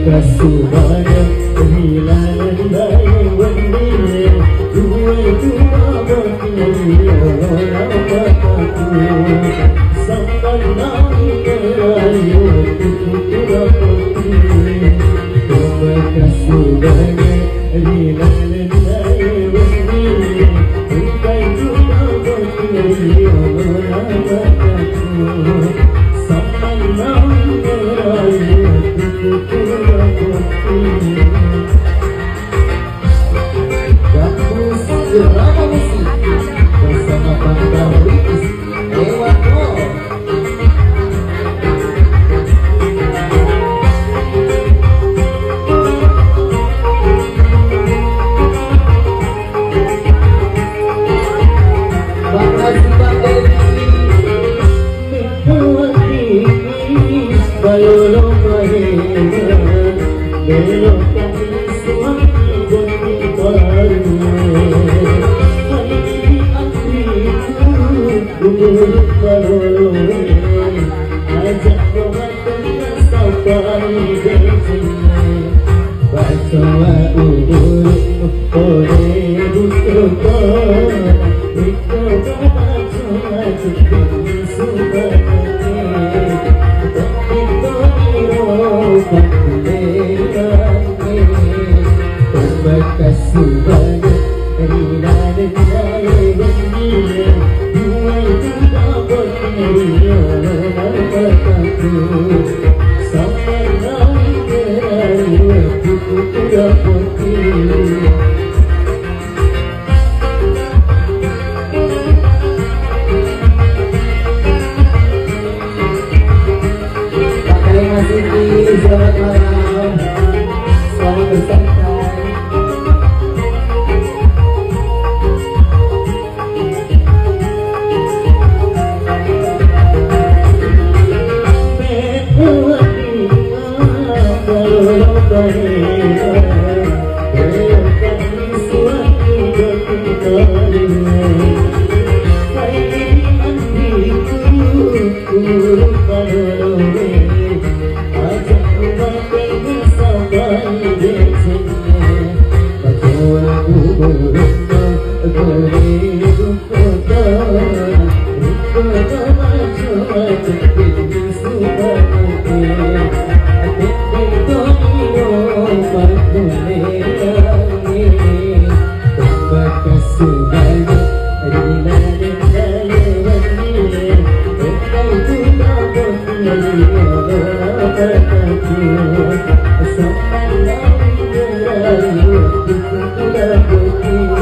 Kasubaya hilalai wandile duai duabati orang sampai kerayu tuturapati Kasubaya hilalai wandile duai duabati orang sampai kerayu Gabus Drama Musik bersama Banda Ritis Ewako. Makasih Bang Dewi Bayolo Mahena Belo kami suami bagi baru Hari aku Umur baloi Ajak orang tengah sampai bersama Bacawa umur Ore butuh Iko bacawa Cukup subhanake Kasubaya hilalai wandile duai duabati orang sampai kerayu tuturapati Pakai masih di selamat malam selamat bersantai Sampai